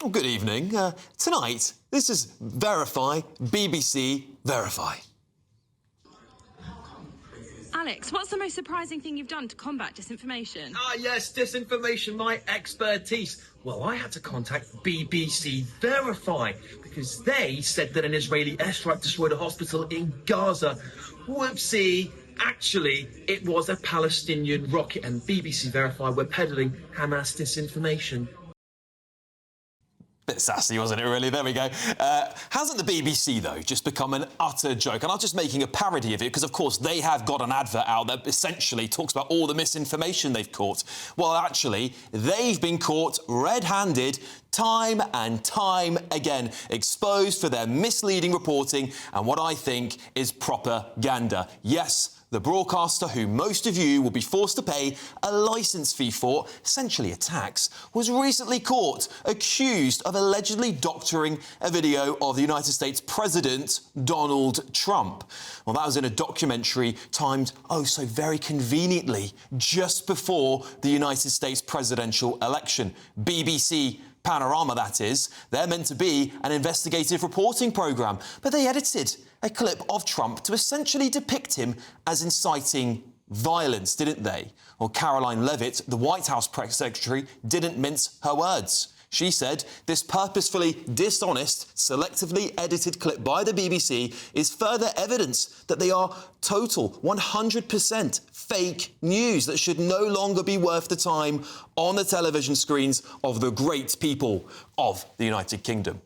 Well, good evening. Tonight, this is Verify, BBC Verify. Alex, what's the most surprising thing you've done to combat disinformation? Yes, disinformation, my expertise. Well, I had to contact BBC Verify because they said that an Israeli airstrike destroyed a hospital in Gaza. Whoopsie. Actually, it was a Palestinian rocket, and BBC Verify were peddling Hamas disinformation. Bit sassy, wasn't it, really? There we go. Hasn't the BBC, though, just become an utter joke? And I'm just making a parody of it because, of course, they have got an advert out that essentially talks about all the misinformation they've caught. Well, actually, they've been caught red-handed time and time again, exposed for their misleading reporting and what I think is propaganda. Yes, the broadcaster, who most of you will be forced to pay a licence fee for, essentially a tax, was recently caught accused of allegedly doctoring a video of the United States President Donald Trump. Well, that was in a documentary timed, oh so very conveniently, just before the United States presidential election. BBC Panorama, that is. They're meant to be an investigative reporting programme, but they edited a clip of Trump to essentially depict him as inciting violence, didn't they? Well, Caroline Levitt, the White House press secretary, didn't mince her words. She said this purposefully dishonest, selectively edited clip by the BBC is further evidence that they are total 100% fake news that should no longer be worth the time on the television screens of the great people of the United Kingdom.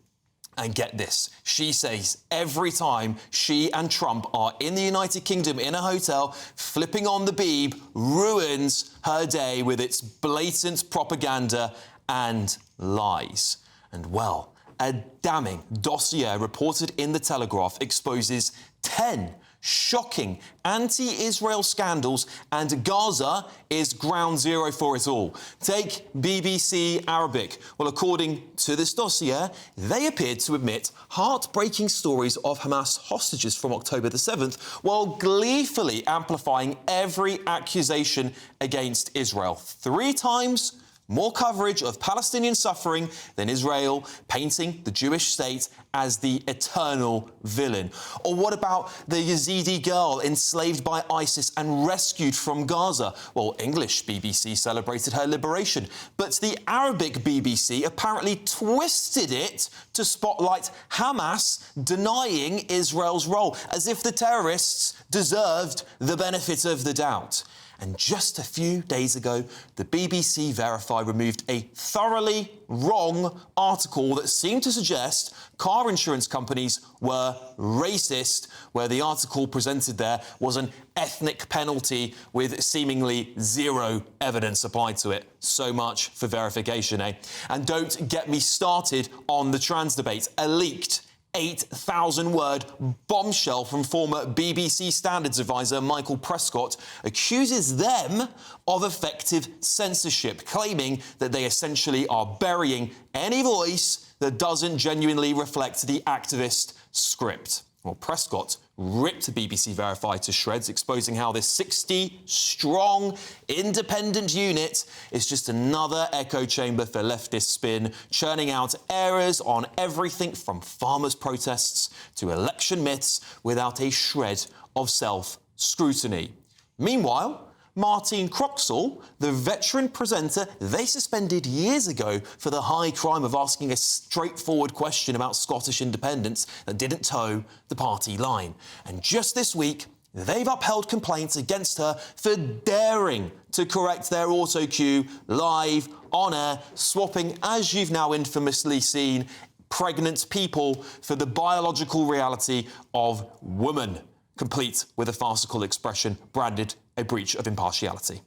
And get this, she says every time she and Trump are in the United Kingdom in a hotel, flipping on the Beeb ruins her day with its blatant propaganda and lies. And, well, a damning dossier reported in The Telegraph exposes 10 shocking anti-Israel scandals, and Gaza is ground zero for it all. Take BBC Arabic. Well, according to this dossier, they appeared to admit heartbreaking stories of Hamas hostages from October the 7th, while gleefully amplifying every accusation against Israel. 3 times more coverage of Palestinian suffering than Israel, painting the Jewish state as the eternal villain. Or what about the Yazidi girl enslaved by ISIS and rescued from Gaza? Well, English BBC celebrated her liberation, but the Arabic BBC apparently twisted it to spotlight Hamas denying Israel's role, as if the terrorists deserved the benefit of the doubt. And just a few days ago, the BBC Verify removed a thoroughly wrong article that seemed to suggest car insurance companies were racist, where the article presented there was an ethnic penalty with seemingly zero evidence applied to it. So much for verification, eh? And don't get me started on the trans debate. A leaked 8,000-word bombshell from former BBC Standards advisor Michael Prescott accuses them of effective censorship, claiming that they essentially are burying any voice that doesn't genuinely reflect the activist script. Well, Prescott ripped BBC Verify to shreds, exposing how this 60-strong independent unit is just another echo chamber for leftist spin, churning out errors on everything from farmers' protests to election myths without a shred of self-scrutiny. Meanwhile, Martine Croxall, the veteran presenter they suspended years ago for the high crime of asking a straightforward question about Scottish independence that didn't toe the party line. And just this week, they've upheld complaints against her for daring to correct their auto-cue live, on air, swapping, as you've now infamously seen, pregnant people for the biological reality of woman, complete with a farcical expression branded a breach of impartiality.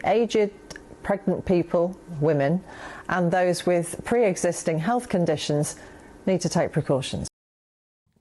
Aged, pregnant people, women, and those with pre-existing health conditions need to take precautions.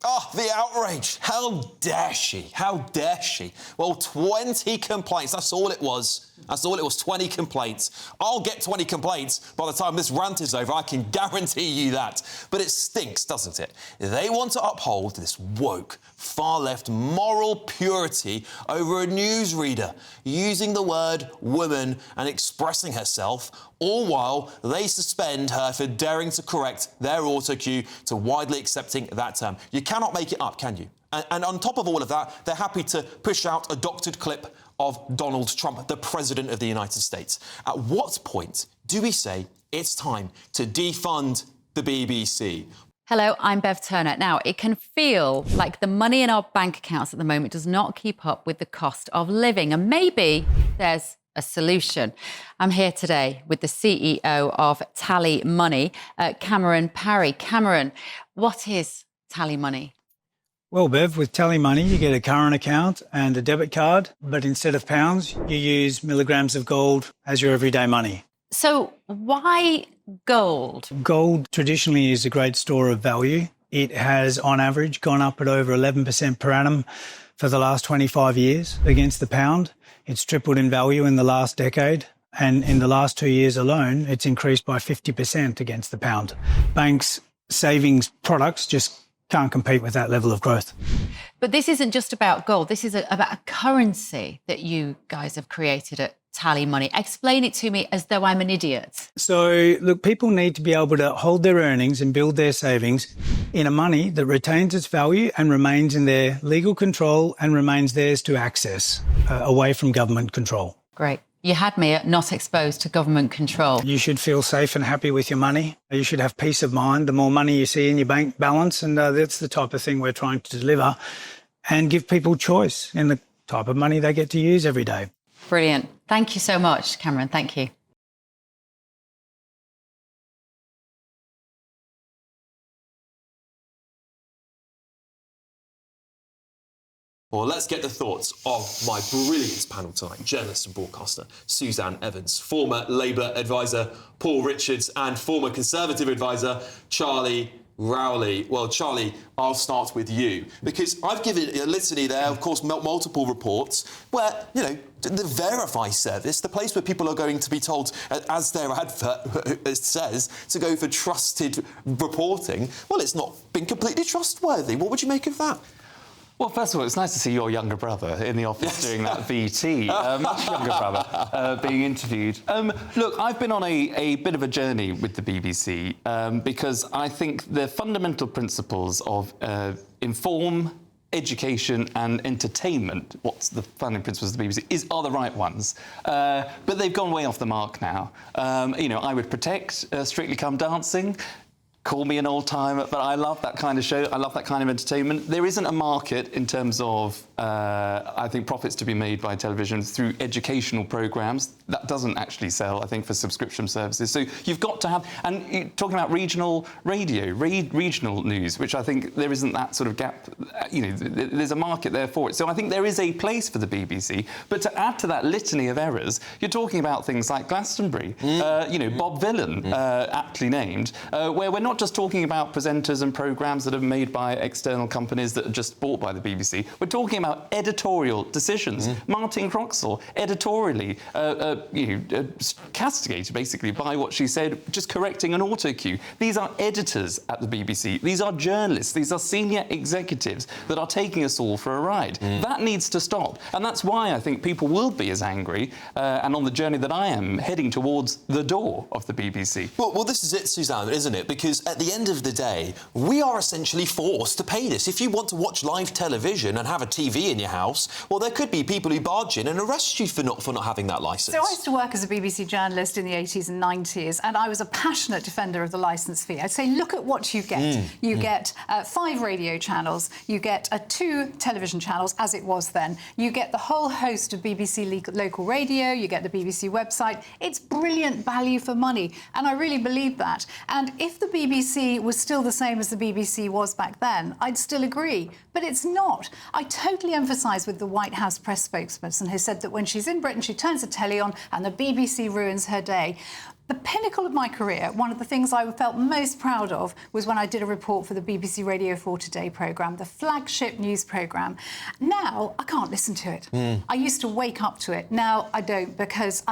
Oh, the outrage. How dare she? How dare she? Well, 20 complaints. That's all it was. That's all it was, 20 complaints. I'll get 20 complaints by the time this rant is over. I can guarantee you that. But it stinks, doesn't it? They want to uphold this woke, far-left moral purity over a newsreader, using the word woman and expressing herself, all while they suspend her for daring to correct their autocue to widely accepting that term. You cannot make it up, can you? And on top of all of that, they're happy to push out a doctored clip of Donald Trump, the President of the United States. At what point do we say it's time to defund the BBC? Hello, I'm Bev Turner. Now, it can feel like the money in our bank accounts at the moment does not keep up with the cost of living, and maybe there's a solution. I'm here today with the CEO of TallyMoney, Cameron Parry. Cameron, what is TallyMoney? Well, Bev, with TallyMoney, you get a current account and a debit card, but instead of pounds, you use milligrams of gold as your everyday money. So why gold? Gold traditionally is a great store of value. It has, on average, gone up at over 11% per annum for the last 25 years against the pound. It's tripled in value in the last decade. And in the last 2 years alone, it's increased by 50% against the pound. Banks' savings products just can't compete with that level of growth. But this isn't just about gold. This is about a currency that you guys have created at TallyMoney. Explain it to me as though I'm an idiot. So, look, people need to be able to hold their earnings and build their savings in a money that retains its value and remains in their legal control and remains theirs to access, away from government control. Great. You had me at not exposed to government control. You should feel safe and happy with your money. You should have peace of mind the more money you see in your bank balance, and that's the type of thing we're trying to deliver and give people choice in the type of money they get to use every day. Brilliant. Thank you so much, Cameron. Thank you. Well, let's get the thoughts of my brilliant panel tonight. Journalist and broadcaster Suzanne Evans, former Labour advisor Paul Richards, and former Conservative advisor Charlie Rowley. Well, Charlie, I'll start with you, because I've given a litany there, of course, multiple reports where, you know, the Verify service, the place where people are going to be told, as their advert says, to go for trusted reporting. Well, it's not been completely trustworthy. What would you make of that? Well, first of all, it's nice to see your younger brother in the office doing that VT. Much younger brother being interviewed. Look, I've been on a bit of a journey with the BBC because I think the fundamental principles of inform, education and entertainment, what's the founding principles of the BBC, are the right ones. But they've gone way off the mark now. You know, I would protect Strictly Come Dancing. Call me an old-timer, but I love that kind of show. I love that kind of entertainment. There isn't a market in terms of, I think, profits to be made by television through educational programmes. That doesn't actually sell, I think, for subscription services. So you've got to have... And you're talking about regional radio, regional news, which I think there isn't that sort of gap. You know, there's a market there for it. So I think there is a place for the BBC. But to add to that litany of errors, you're talking about things like Glastonbury, you know, Bob Vylan, aptly named, where we're not just talking about presenters and programmes that are made by external companies that are just bought by the BBC. We're talking about editorial decisions. Martin Croxall, editorially, castigated, basically, by what she said, just correcting an autocue. These are editors at the BBC. These are journalists. These are senior executives that are taking us all for a ride. That needs to stop. And that's why I think people will be as angry, and on the journey that I am, heading towards the door of the BBC. Well, this is it, Suzanne, isn't it? Because at the end of the day, we are essentially forced to pay this. If you want to watch live television and have a TV in your house, well, there could be people who barge in and arrest you for not having that licence. So I used to work as a BBC journalist in the 80s and 90s, and I was a passionate defender of the licence fee. I'd say, look at what you get. You get 5 radio channels, you get 2 television channels, as it was then. You get the whole host of BBC local radio, you get the BBC website. It's brilliant value for money, and I really believe that. And if the BBC was still the same as the BBC was back then, I'd still agree. But it's not. I totally empathise with the White House press spokesperson who said that when she's in Britain, she turns the telly on and the BBC ruins her day. The pinnacle of my career, one of the things I felt most proud of was when I did a report for the BBC Radio 4 Today programme, the flagship news programme. Now, I can't listen to it. I used to wake up to it. Now, I don't, because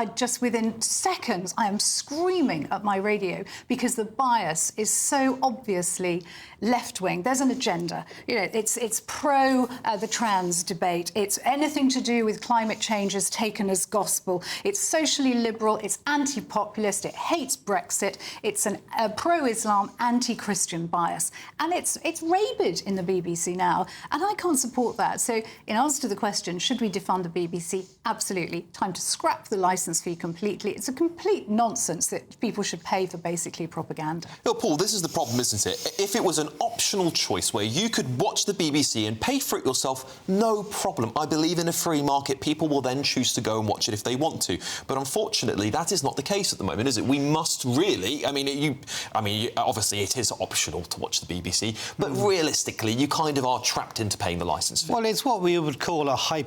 within seconds, I am screaming at my radio because the bias is so obviously left-wing. There's an agenda. You know, it's pro the trans debate. It's anything to do with climate change is taken as gospel. It's socially liberal. It's anti-populist. It hates Brexit. It's a pro-Islam, anti-Christian bias. And it's rabid in the BBC now. And I can't support that. So in answer to the question, should we defund the BBC? Absolutely. Time to scrap the licence fee completely. It's a complete nonsense that people should pay for basically propaganda. Well, Paul, this is the problem, isn't it? If it was an optional choice where you could watch the BBC and pay for it yourself, no problem. I believe in a free market. People will then choose to go and watch it if they want to. But unfortunately, that is not the case at the moment, is it? We must really... obviously it is optional to watch the BBC, but realistically, you kind of are trapped into paying the licence fee. Well, it's what we would call a I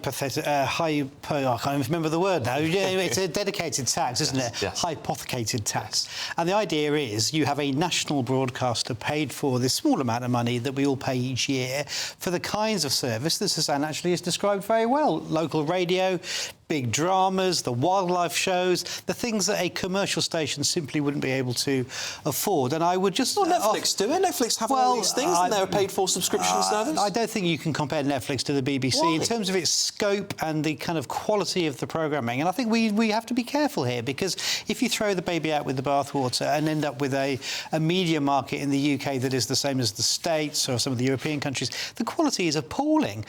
can't remember the word now. It's a dedicated tax, isn't it? Yes. Hypothecated tax. And the idea is you have a national broadcaster paid for this small amount of money that we all pay each year for the kinds of service that Suzanne actually has described very well. Local radio, big dramas, the wildlife shows, the things that a commercial station simply wouldn't be able to afford. And I would just... Well, Netflix do it. Netflix have all these things and they're a paid-for subscription service. I don't think you can compare Netflix to the BBC in terms of its scope and the kind of quality of the programming. And I think we have to be careful here, because if you throw the baby out with the bathwater and end up with a media market in the UK that is the same as the States or some of the European countries, the quality is appalling.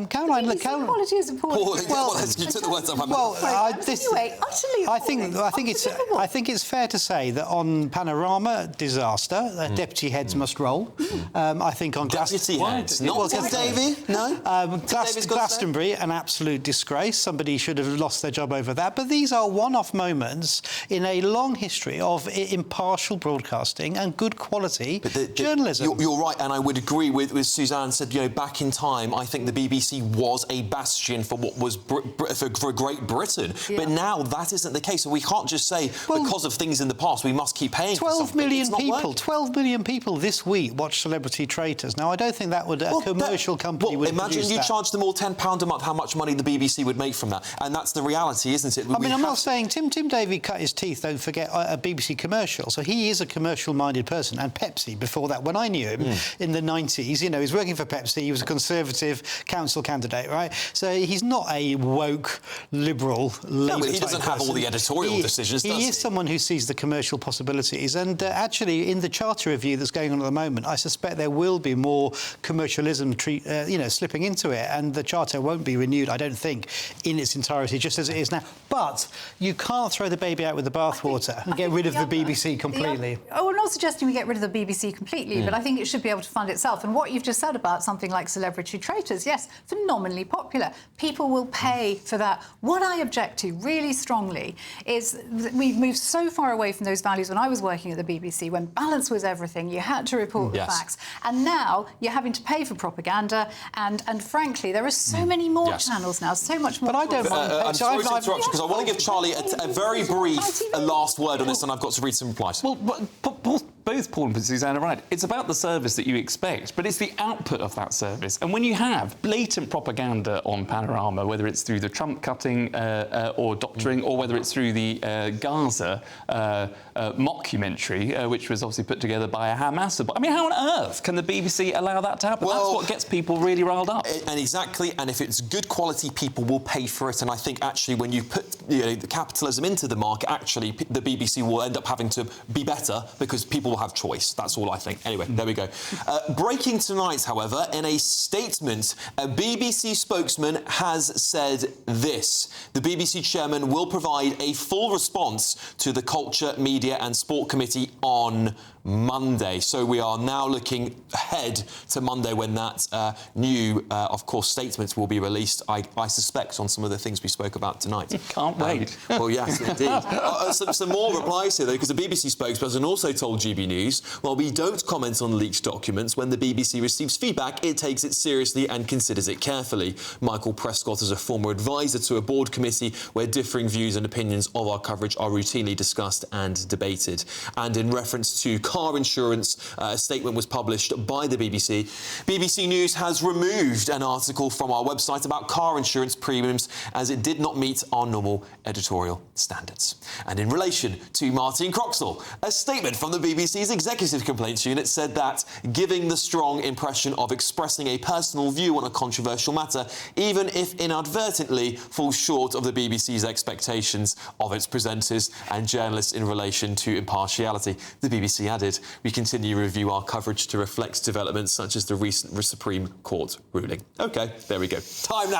Caroline... The quality is appalling. You took the words out of my mouth. I think it's fair to say that on Panorama disaster, deputy heads must roll. I think on deputy heads, not Tim Davie. No. Glastonbury, an absolute disgrace. Somebody should have lost their job over that. But these are one-off moments in a long history of impartial broadcasting and good quality journalism. You're right, and I would agree with Suzanne said. You know, back in time, I think the BBC was a bastion for what was for Great Britain. Yeah. But now that isn't the case. So we can't just say, because of things in the past, we must keep paying 12 million people. 12 million people this week watch Celebrity Traitors. Now, I don't think that would... a commercial company would imagine you charge them all £10 a month, how much money the BBC would make from that. And that's the reality, isn't it? I'm not saying... Tim Davie cut his teeth, don't forget, a BBC commercial. So he is a commercial-minded person. And Pepsi, before that, when I knew him in the 90s, you know, he was working for Pepsi, he was a Conservative council candidate, right? So he's not a woke, liberal, Labour but he doesn't have all the editorial decisions, does he? He is someone who sees the commercial possibilities. And actually, in the Charter review that's going on at the moment, I suspect there will be more commercialism, slipping into it. And the Charter won't be renewed, I don't think, in its entirety, just as it is now. But you can't throw the baby out with the bathwater and get rid of the BBC completely. We're not suggesting we get rid of the BBC completely, but I think it should be able to fund itself. And what you've just said about something like Celebrity Traitors, yes, phenomenally popular. People will pay for that. What I object to really strongly is that we've moved so far away from those values when I was working at the BBC, when balance was everything, you had to report the facts. And now you're having to pay for propaganda, and frankly, there are so many more channels now, so much more. But I don't mind... I'm sorry to interrupt you, because I want to give Charlie a very brief last word on this, and I've got to read some replies. Well, both Paul and Suzanne are right. It's about the service that you expect, but it's the output of that service. And when you have blatant propaganda on Panorama, whether it's through the Trump cutting or doctoring, or whether it's through the Gaza mockumentary, which was obviously put together by a Hamas supporter. I mean, how on earth can the BBC allow that to happen? That's what gets people really riled up. And exactly, and if it's good quality, people will pay for it. And I think, actually, when you put the capitalism into the market, actually, the BBC will end up having to be better because people will have choice. That's all I think. Anyway, there we go. Breaking tonight, however, in a statement, a BBC spokesman has said this. The BBC chairman will provide a full response to the Culture, Media and Sport Committee on Monday. So we are now looking ahead to Monday when that new, of course, statement will be released, I suspect, on some of the things we spoke about tonight. Can't wait. Well, yes, indeed. Some more replies here, though, because the BBC spokesperson also told GB News, while we don't comment on leaked documents, when the BBC receives feedback, it takes it seriously and considers it carefully. Michael Prescott is a former advisor to a board committee where differing views and opinions of our coverage are routinely discussed and debated. And in reference to car insurance, a statement was published by the BBC. BBC News has removed an article from our website about car insurance premiums as it did not meet our normal editorial standards. And in relation to Martin Croxall, a statement from the BBC's Executive Complaints Unit said that giving the strong impression of expressing a personal view on a controversial matter, even if inadvertently, falls short of the BBC's expectations of its presenters and journalists in relation to impartiality. The BBC added, we continue to review our coverage to reflect developments such as the recent Supreme Court ruling. OK, there we go. Time now.